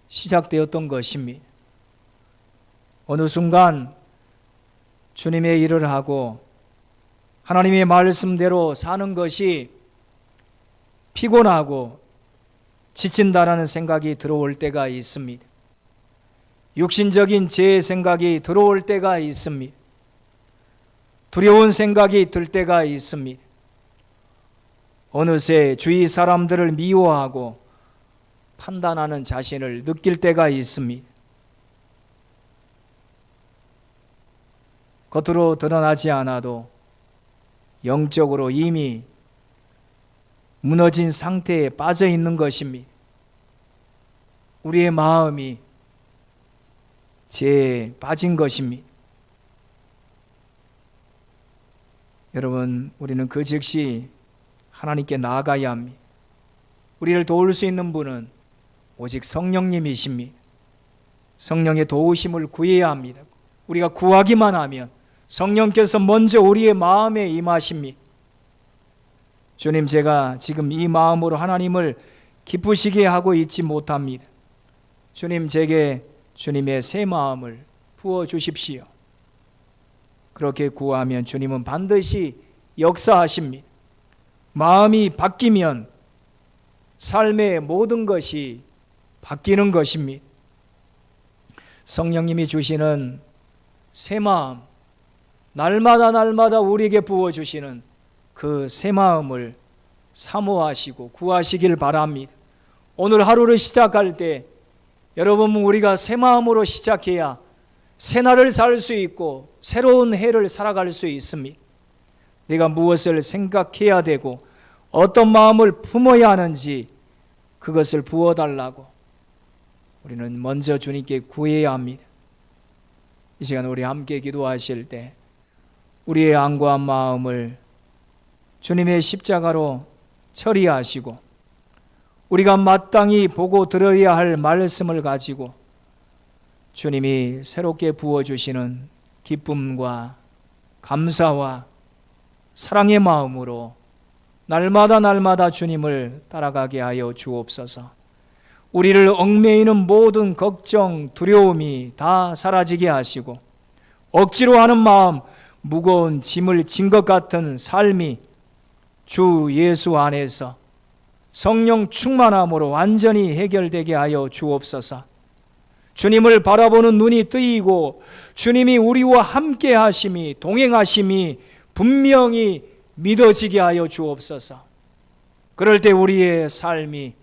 시작되었던 것입니다. 어느 순간 주님의 일을 하고 하나님의 말씀대로 사는 것이 피곤하고 지친다라는 생각이 들어올 때가 있습니다. 육신적인 제 생각이 들어올 때가 있습니다. 두려운 생각이 들 때가 있습니다. 어느새 주위 사람들을 미워하고 판단하는 자신을 느낄 때가 있습니다. 겉으로 드러나지 않아도 영적으로 이미 무너진 상태에 빠져 있는 것입니다. 우리의 마음이 죄에 빠진 것입니다. 여러분, 우리는 그 즉시 하나님께 나아가야 합니다. 우리를 도울 수 있는 분은 오직 성령님이십니다. 성령의 도우심을 구해야 합니다. 우리가 구하기만 하면 성령께서 먼저 우리의 마음에 임하십니다. 주님, 제가 지금 이 마음으로 하나님을 기쁘시게 하고 있지 못합니다. 주님, 제게 주님의 새 마음을 부어주십시오. 그렇게 구하면 주님은 반드시 역사하십니다. 마음이 바뀌면 삶의 모든 것이 바뀌는 것입니다. 성령님이 주시는 새 마음, 날마다 우리에게 부어주시는 그 새 마음을 사모하시고 구하시길 바랍니다. 오늘 하루를 시작할 때 여러분, 우리가 새 마음으로 시작해야 새 날을 살 수 있고 새로운 해를 살아갈 수 있습니다. 내가 무엇을 생각해야 되고 어떤 마음을 품어야 하는지 그것을 부어달라고 우리는 먼저 주님께 구해야 합니다. 이 시간 우리 함께 기도하실 때 우리의 안과 마음을 주님의 십자가로 처리하시고 우리가 마땅히 보고 들어야 할 말씀을 가지고 주님이 새롭게 부어주시는 기쁨과 감사와 사랑의 마음으로 날마다 주님을 따라가게 하여 주옵소서. 우리를 얽매이는 모든 걱정, 두려움이 다 사라지게 하시고 억지로 하는 마음, 무거운 짐을 진 것 같은 삶이 주 예수 안에서 성령 충만함으로 완전히 해결되게 하여 주옵소서. 주님을 바라보는 눈이 뜨이고 주님이 우리와 함께 하심이, 동행하심이 분명히 믿어지게 하여 주옵소서. 그럴 때 우리의 삶이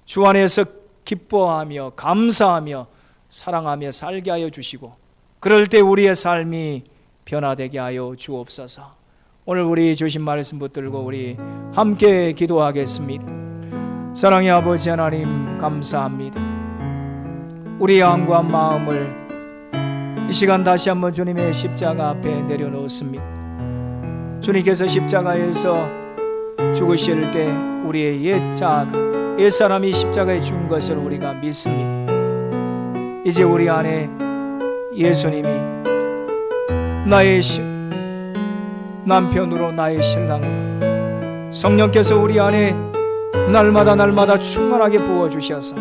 주 안에서 기뻐하며 감사하며 사랑하며 살게 하여 주시고 그럴 때 우리의 삶이 변화되게 하여 주옵소서. 오늘 우리 주신 말씀 붙들고 우리 함께 기도하겠습니다. 사랑의 아버지 하나님, 감사합니다. 우리의 안과 마음을 이 시간 다시 한번 주님의 십자가 앞에 내려놓습니다. 주님께서 십자가에서 죽으실 때 우리의 옛사람이 십자가에 죽은 것을 우리가 믿습니다. 이제 우리 안에 예수님이 나의 남편으로, 나의 신랑으로 성령께서 우리 안에 날마다 충만하게 부어주셔서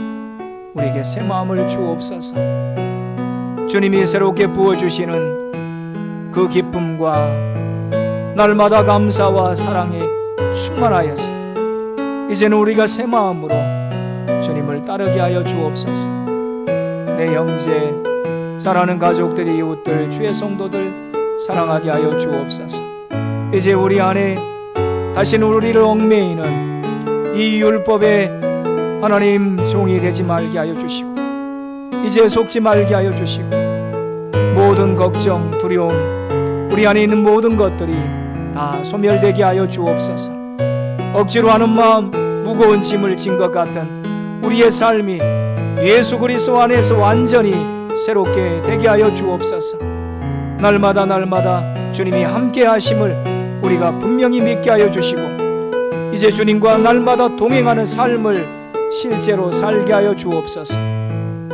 우리에게 새 마음을 주옵소서. 주님이 새롭게 부어주시는 그 기쁨과 날마다 감사와 사랑에 충만하여서 이제는 우리가 새 마음으로 주님을 따르게 하여 주옵소서. 내 형제, 사랑하는 가족들, 이웃들, 주의 성도들 사랑하게 하여 주옵소서. 이제 우리 안에 다시는 우리를 얽매이는 이 율법의 하나님 종이 되지 말게 하여 주시고 이제 속지 말게 하여 주시고 모든 걱정, 두려움, 우리 안에 있는 모든 것들이 다 소멸되게 하여 주옵소서. 억지로 하는 마음, 무거운 짐을 진 것 같은 우리의 삶이 예수 그리스도 안에서 완전히 새롭게 되게 하여 주옵소서. 날마다 주님이 함께 하심을 우리가 분명히 믿게 하여 주시고 이제 주님과 날마다 동행하는 삶을 실제로 살게 하여 주옵소서.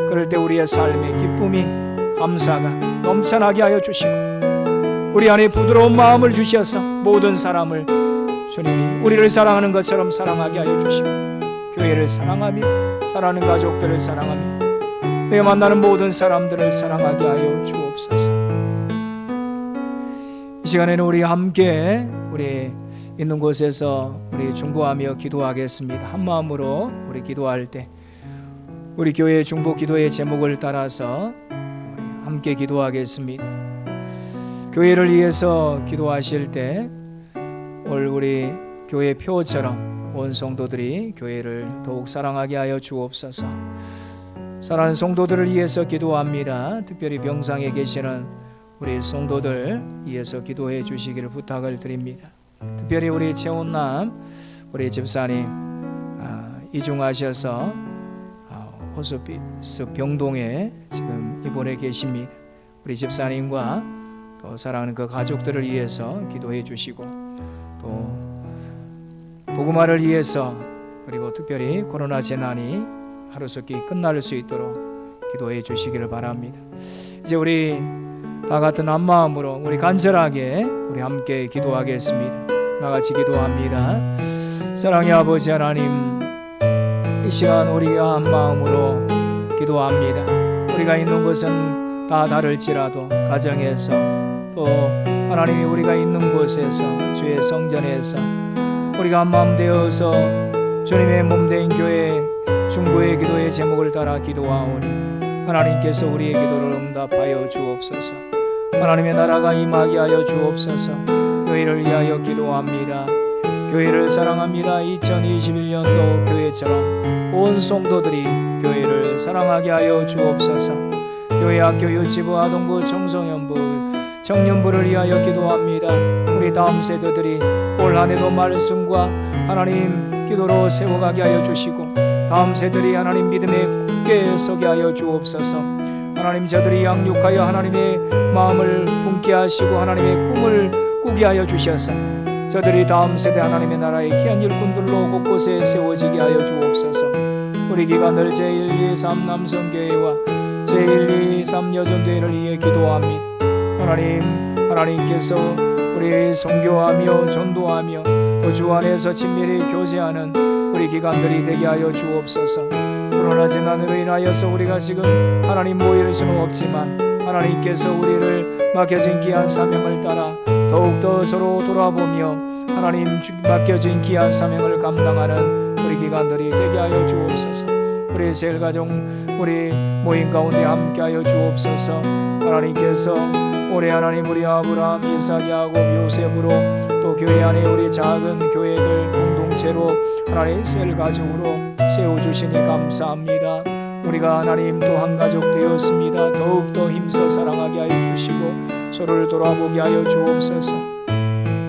그럴 때 우리의 삶의 기쁨이, 감사가 넘쳐나게 하여 주시고 우리 안에 부드러운 마음을 주셔서 모든 사람을 주님이 우리를 사랑하는 것처럼 사랑하게 하여 주시고 교회를 사랑하며 사랑하는 가족들을 사랑하며 내가 만나는 모든 사람들을 사랑하게 하여 주옵소서. 이 시간에는 우리 함께 우리 있는 곳에서 우리 중보하며 기도하겠습니다. 한 마음으로 우리 기도할 때 우리 교회 중보 기도의 제목을 따라서 함께 기도하겠습니다. 교회를 위해서 기도하실 때 오늘 우리 교회 표처럼 온 성도들이 교회를 더욱 사랑하게 하여 주옵소서. 사랑하는 성도들을 위해서 기도합니다. 특별히 병상에 계시는 우리 성도들 위해서 기도해 주시기를 부탁을 드립니다. 특별히 우리 최원남 우리 집사님 이중하셔서 호스피스 병동에 지금 입원해 계십니다. 우리 집사님과 또 사랑하는 그 가족들을 위해서 기도해 주시고 또 복음화를 위해서 그리고 특별히 코로나 재난이 하루속히 끝날 수 있도록 기도해 주시기를 바랍니다. 이제 우리 다 같은 한 마음으로 우리 간절하게 우리 함께 기도하겠습니다. 나같이 기도합니다. 사랑의 아버지 하나님, 이 시간 우리가 한 마음으로 기도합니다. 우리가 있는 곳은 다 다를지라도 가정에서 또 하나님이 우리가 있는 곳에서 주의 성전에서 우리가 한 마음 되어서 주님의 몸된 교회 중보의 기도의 제목을 따라 기도하오니 하나님께서 우리의 기도를 응답하여 주옵소서. 하나님의 나라가 임하게 하여 주옵소서. 교회를 위하여 기도합니다. 교회를 사랑합니다. 2021년도 교회처럼 온 성도들이 교회를 사랑하게 하여 주옵소서. 교회, 학교, 유치부, 아동부, 청소년부, 청년부를 위하여 기도합니다. 우리 다음 세대들이 올 한해도 말씀과 하나님 기도로 세워가게 하여 주시고, 다음 세대들이 하나님 믿음에 굳게 서게 하여 주옵소서. 하나님, 저들이 양육하여 하나님의 마음을 품게 하시고 하나님의 꿈을 꾸게 하여 주셔서 저들이 다음 세대 하나님의 나라의 귀한 일꾼들로 곳곳에 세워지게 하여 주옵소서. 우리 기관들 제1, 2, 3 남성교회와 제1, 2, 3 여전교회를 위해 기도합니다. 하나님께서 우리 선교하며 전도하며 또 주 안에서 친밀히 교제하는 우리 기관들이 되게 하여 주옵소서. 코로나 재난으로 인하여서 우리가 지금 하나님 모일 수는 없지만 하나님께서 우리를 맡겨진 귀한 사명을 따라 더욱더 서로 돌아보며 하나님 맡겨진 귀한 사명을 감당하는 우리 기관들이 되게 하여 주옵소서. 우리 세일가족 우리 모임 가운데 함께하여 주옵소서. 하나님께서 올해 하나님 우리 아브라함, 이삭, 야곱, 요셉으로 또 교회 안에 우리 작은 교회들 공동체로 하나님 세일가족으로 세워주시니 감사합니다. 우리가 하나님 또 한 가족 되었습니다. 더욱더 힘써 사랑하게 하여 주시고 서로를 돌아보게 하여 주옵소서.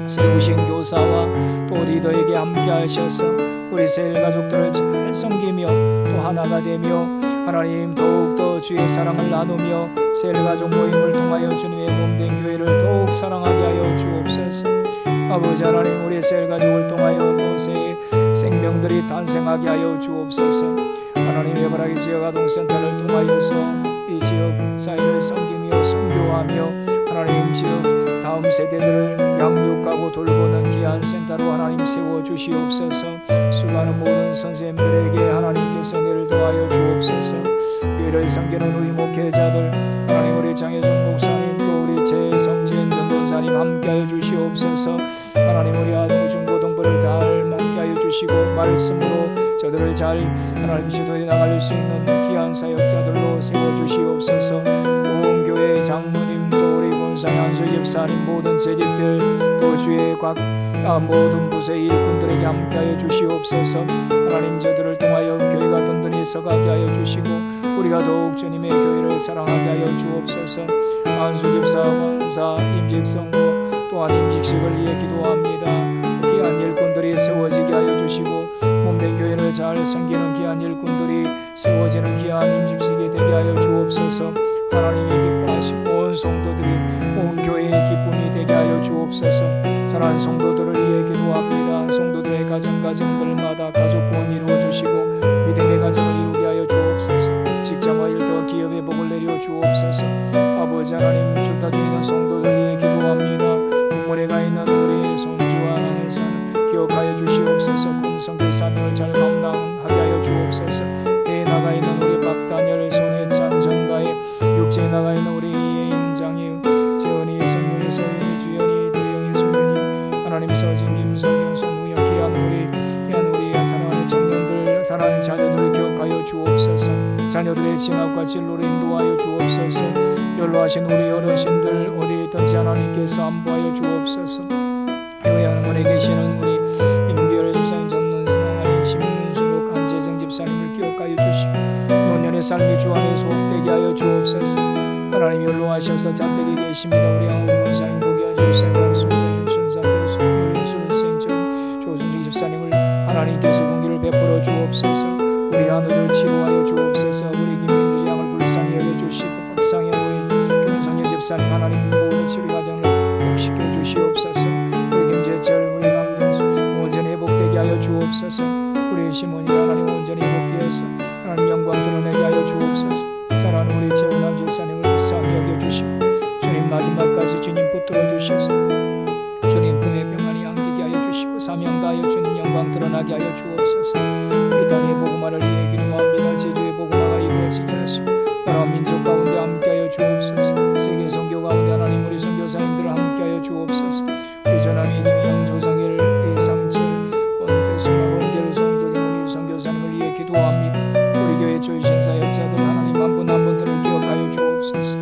세우신 교사와 또 리더에게 함께 하셔서 우리 세일가족들을 잘 섬기며 또 하나가 되며 하나님 더욱더 주의 사랑을 나누며 세일가족 모임을 통하여 주님의 몸된 교회를 더욱 사랑하게 하여 주옵소서. 아버지 하나님, 우리 세일가족을 통하여 또 새 생명들이 탄생하게 하여 주옵소서. 하나님, 해바라기 지역 아동센터를 통하여서 이 지역 사회를 섬기며 선교하며 하나님 지역 다음 세대들을 양육하고 돌보는 귀한 센터로 하나님 세워주시옵소서. 수많은 모든 선생님들에게 하나님께서 은혜를 더하여 주옵소서. 교회를 섬기는 우리 목회자들 하나님, 우리 장혜정 목사님 또 우리 최성진 전도사님 함께하여 주시옵소서. 하나님, 우리 아동 중고등부를 잘 함께하여 주시고 말씀으로 저들을 잘 하나님 지도해 나갈 수 있는 귀한 사역자들로 세워주시옵소서. 온 교회 장로님 또 우리 본사의 한수 집사님 모든 재직들 또 주의 각 모든 부서의 일꾼들에게 함께하여 주시옵소서. 하나님, 저들을 통하여 교회가 든든히 서가게 하여 주시고 우리가 더욱 주님의 교회를 사랑하게 하여 주옵소서. 한수 집사, 권사, 임직성고 또한 임직식을 위해 기도합니다. 귀한 일꾼들이 세워지게 하여 주시고 몸된 교회를 잘 섬기는 귀한 일꾼들이 세워지는 귀한 임직식이 되게 하여 주옵소서. 하나님이 기뻐하시고 온 성도들이 온 교회의 기쁨이 되게 하여 주옵소서. 사랑하는 성도들을 위해 기도합니다. 성도들의 가정들마다 가족구원 이루어 주시고 믿음의 가정을 이루게 하여 주옵소서. 직장과 일터 기업의 복을 내려 주옵소서. 아버지 하나님, 출타 중에 있는 성도들 위해 기도합니다. 국문에 가 있는 우리 손주와 남해사는 기억하여 주시옵소서. 군 성교 사명을 잘 감당하게 하여 주옵소서. 해에 나가 있는 우리 박다니엘, 손해찬, 정가에 육지에 나가 있는 우리 이혜인, 장희, 재원이, 성윤이, 서윤이, 주연이, 대영이, 소윤이, 하나님 서진, 김성경, 손우영, 귀한 우리 사랑하는 청년들, 사랑하는 자녀들을 기억하여 주옵소서. 자녀들의 진학과 진로를 인도하여 주옵소서. 연로하신 우리 어르신들 어디에 있든지 하나님께서 안보하여 주옵소서. 해외 한문에 계시는 우리 임기열 집사님, 전문사님, 신문수록 한재정 집사님을 기억하여 주시고 노년의 삶이 주 안에 소속되게 하여 주옵소서. 하나님, 연로하셔서 자택에 계십니다. 우리 양호 권사님, 고기현 집사님, 박수님, 순삼 교수, 수련생 조순직 집사님을 하나님께서 공기를 베풀어 주옵소서. 우리 아누들 치료하여 주옵소서. 우리 김민주 양을 불쌍히 여겨주시고 박상현 우리 김성현 집사님 하나님 모든 치료 과정을 복시켜 주시옵소서. 우리 김재철 우리 남동수 온전히 회복되게 하여 주옵소서. 우리 시몬이 하나님 온전히 회복되어서 하나님 영광 드러내게 하여 주옵소서. 사랑하는 우리 재훈남 집사님을 불쌍히 여겨주시고 주님 마지막까지 주님 붙들어 주셔서 주님 품에 평안히 안기게 하여 주시고 사명 다하여 주님 영광 드러나게 하여 주옵소서. 이 땅의 복음화를 위해 기도합니다. 제주의 복음화가 이루어지게 하시고 나라 민족 가운데 함께하여 주옵소서. 세계 선교 가운데 하나님 우리 선교사님들을 함께하여 주옵소서. 우리 전함이 김영, 조성일, 이상철, 권대수나 원결 성도경 우리 선교사님을 위해 기도합니다. 우리 교회 조이신 사역자들 하나님 한 분 한 분들을 기억하여 주옵소서.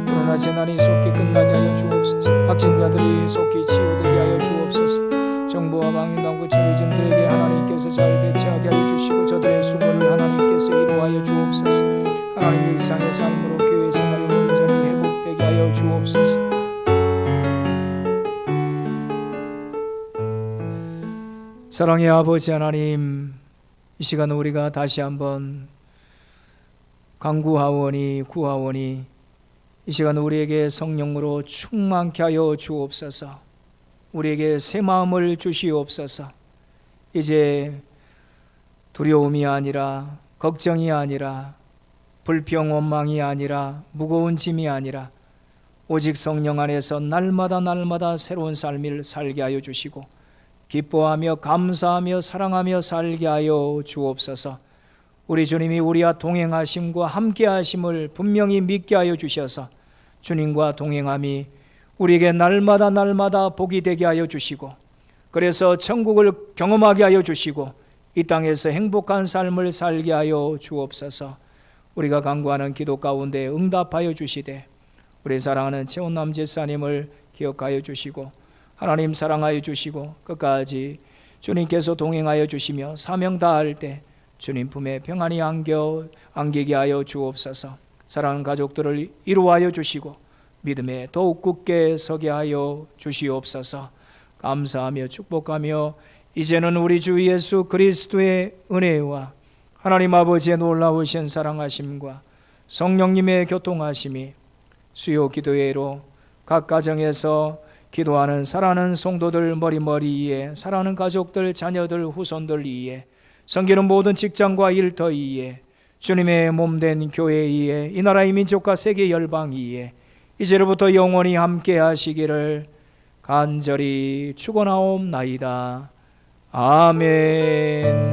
코로나 재난이 속히 끝나게 하여 주옵소서. 확진자들이 속히 치유되게 하여 주옵소서. 정부와 방임당고 처리진들에게 하나님께서 잘 배치하게 하여 주시고 저들의 수고를 하나님께서 이루하여 주옵소서. 하나님 일상의 삶으로 교회 생활이 온전히 회복되게 하여 주옵소서. 사랑의 아버지 하나님, 이 시간 우리가 다시 한번 간구하오니 구하오니 이 시간 우리에게 성령으로 충만케 하여 주옵소서. 우리에게 새 마음을 주시옵소서. 이제 두려움이 아니라 걱정이 아니라 불평 원망이 아니라 무거운 짐이 아니라 오직 성령 안에서 날마다 새로운 삶을 살게 하여 주시고 기뻐하며 감사하며 사랑하며 살게 하여 주옵소서. 우리 주님이 우리와 동행하심과 함께하심을 분명히 믿게 하여 주셔서 주님과 동행함이 우리에게 날마다 복이 되게 하여 주시고 그래서 천국을 경험하게 하여 주시고 이 땅에서 행복한 삶을 살게 하여 주옵소서. 우리가 간구하는 기도 가운데 응답하여 주시되 우리 사랑하는 최원남 집사님을 기억하여 주시고 하나님 사랑하여 주시고 끝까지 주님께서 동행하여 주시며 사명 다할 때 주님 품에 평안히 안기게 하여 주옵소서. 사랑하는 가족들을 이루하여 주시고 믿음에 더욱 굳게 서게 하여 주시옵소서. 감사하며 축복하며 이제는 우리 주 예수 그리스도의 은혜와 하나님 아버지의 놀라우신 사랑하심과 성령님의 교통하심이 수요 기도회로 각 가정에서 기도하는 사랑하는 성도들 머리머리에 사랑하는 가족들 자녀들 후손들 위에 섬기는 모든 직장과 일터 위에 주님의 몸된 교회 위에 이 나라의 민족과 세계 열방 위에 이제로부터 영원히 함께 하시기를 간절히 축원하옵나이다. 아멘.